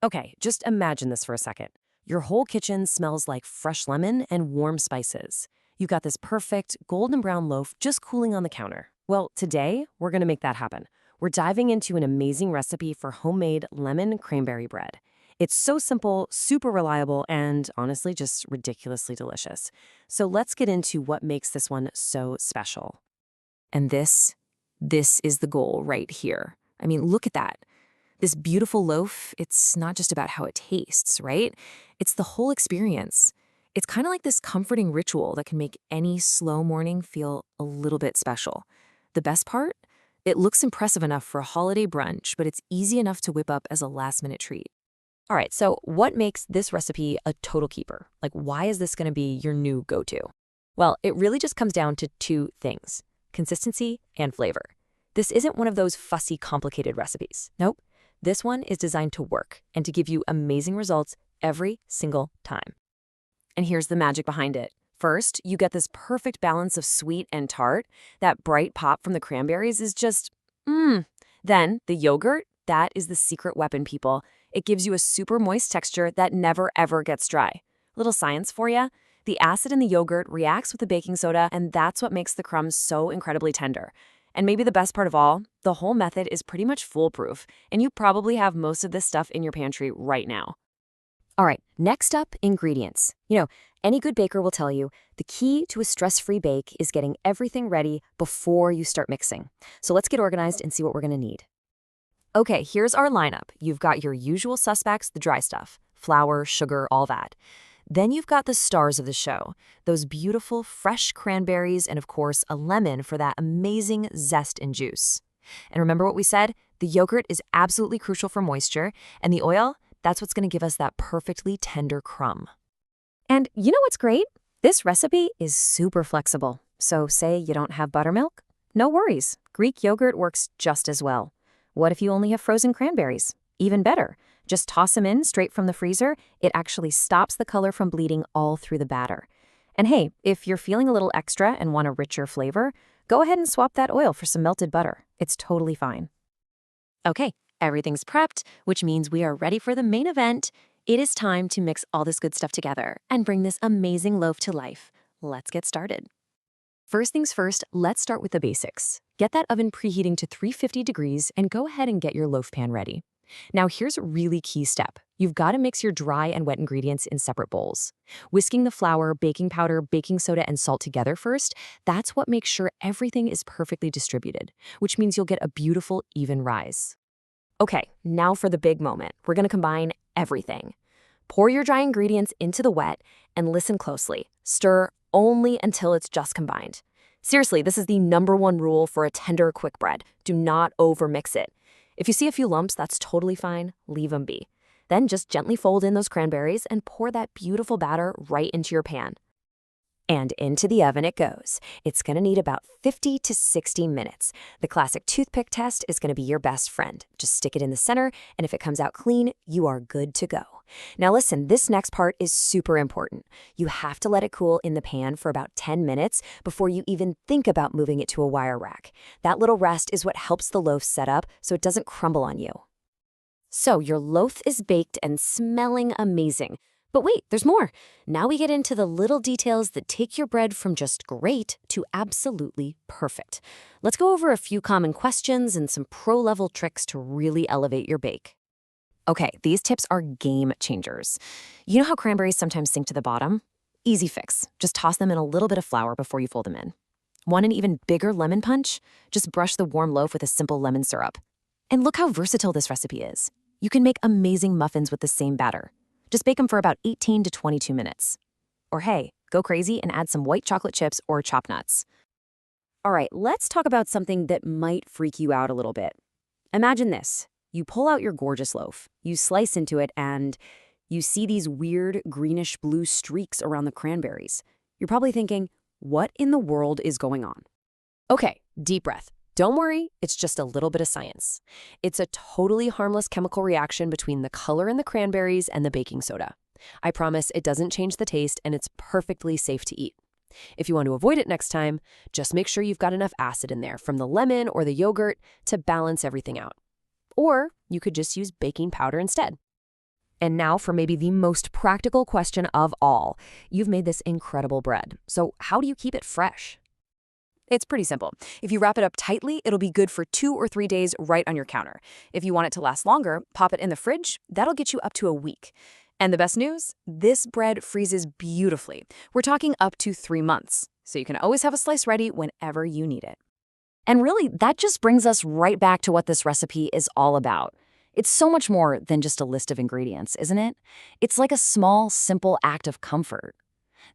Okay, just imagine this for a second. Your whole kitchen smells like fresh lemon and warm spices. You've got this perfect golden brown loaf just cooling on the counter. Well, today, we're going to make that happen. We're diving into an amazing recipe for homemade lemon cranberry bread. It's so simple, super reliable, and honestly, just ridiculously delicious. So let's get into what makes this one so special. And this is the goal right here. I mean, look at that. This beautiful loaf, it's not just about how it tastes, right? It's the whole experience. It's kind of like this comforting ritual that can make any slow morning feel a little bit special. The best part? It looks impressive enough for a holiday brunch, but it's easy enough to whip up as a last-minute treat. All right, so what makes this recipe a total keeper? Like, why is this going to be your new go-to? Well, it really just comes down to two things: consistency and flavor. This isn't one of those fussy, complicated recipes. Nope. This one is designed to work and to give you amazing results every single time. And here's the magic behind it. First, you get this perfect balance of sweet and tart. That bright pop from the cranberries is just, mmm. Then, the yogurt, that is the secret weapon, people. It gives you a super moist texture that never, ever gets dry. Little science for you. The acid in the yogurt reacts with the baking soda, and that's what makes the crumbs so incredibly tender. And maybe the best part of all, the whole method is pretty much foolproof, and you probably have most of this stuff in your pantry right now. All right, next up, ingredients. Any good baker will tell you the key to a stress-free bake is getting everything ready before you start mixing. So let's get organized and see what we're going to need. Okay, here's our lineup. You've got your usual suspects, the dry stuff: flour, sugar, all that. Then you've got the stars of the show, those beautiful fresh cranberries and, of course, a lemon for that amazing zest and juice. And remember what we said? The yogurt is absolutely crucial for moisture, and the oil, that's what's going to give us that perfectly tender crumb. And you know what's great? This recipe is super flexible. So say you don't have buttermilk? No worries. Greek yogurt works just as well. What if you only have frozen cranberries? Even better. Just toss them in straight from the freezer. It actually stops the color from bleeding all through the batter. And hey, if you're feeling a little extra and want a richer flavor, go ahead and swap that oil for some melted butter. It's totally fine. Okay, everything's prepped, which means we are ready for the main event. It is time to mix all this good stuff together and bring this amazing loaf to life. Let's get started. First things first, let's start with the basics. Get that oven preheating to 350 degrees and go ahead and get your loaf pan ready. Now here's a really key step. You've got to mix your dry and wet ingredients in separate bowls. Whisking the flour, baking powder, baking soda, and salt together first, that's what makes sure everything is perfectly distributed, which means you'll get a beautiful, even rise. Okay, now for the big moment. We're going to combine everything. Pour your dry ingredients into the wet and listen closely. Stir only until it's just combined. Seriously, this is the #1 rule for a tender, quick bread. Do not overmix it. If you see a few lumps, that's totally fine. Leave them be. Then just gently fold in those cranberries and pour that beautiful batter right into your pan. And into the oven it goes. It's going to need about 50 to 60 minutes. The classic toothpick test is going to be your best friend. Just stick it in the center, and if it comes out clean, you are good to go. Now listen, this next part is super important. You have to let it cool in the pan for about 10 minutes before you even think about moving it to a wire rack. That little rest is what helps the loaf set up so it doesn't crumble on you. So your loaf is baked and smelling amazing. But wait, there's more. Now we get into the little details that take your bread from just great to absolutely perfect. Let's go over a few common questions and some pro-level tricks to really elevate your bake. Okay, these tips are game changers. You know how cranberries sometimes sink to the bottom? Easy fix. Just toss them in a little bit of flour before you fold them in. Want an even bigger lemon punch? Just brush the warm loaf with a simple lemon syrup. And look how versatile this recipe is. You can make amazing muffins with the same batter. Just bake them for about 18 to 22 minutes. Or hey, go crazy and add some white chocolate chips or chopped nuts. All right, let's talk about something that might freak you out a little bit. Imagine this. You pull out your gorgeous loaf, you slice into it, and you see these weird greenish-blue streaks around the cranberries. You're probably thinking, what in the world is going on? Okay, deep breath. Don't worry, it's just a little bit of science. It's a totally harmless chemical reaction between the color in the cranberries and the baking soda. I promise it doesn't change the taste, and it's perfectly safe to eat. If you want to avoid it next time, just make sure you've got enough acid in there from the lemon or the yogurt to balance everything out. Or you could just use baking powder instead. And now for maybe the most practical question of all. You've made this incredible bread. So how do you keep it fresh? It's pretty simple. If you wrap it up tightly, it'll be good for 2 or 3 days right on your counter. If you want it to last longer, pop it in the fridge. That'll get you up to a week. And the best news? This bread freezes beautifully. We're talking up to 3 months. So you can always have a slice ready whenever you need it. And really, that just brings us right back to what this recipe is all about. It's so much more than just a list of ingredients, isn't it? It's like a small, simple act of comfort.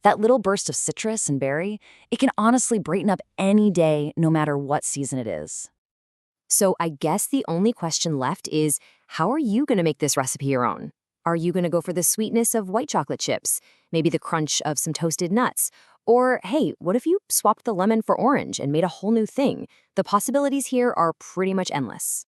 That little burst of citrus and berry, it can honestly brighten up any day, no matter what season it is. So I guess the only question left is, how are you going to make this recipe your own? Are you going to go for the sweetness of white chocolate chips, maybe the crunch of some toasted nuts? Or, hey, what if you swapped the lemon for orange and made a whole new thing? The possibilities here are pretty much endless.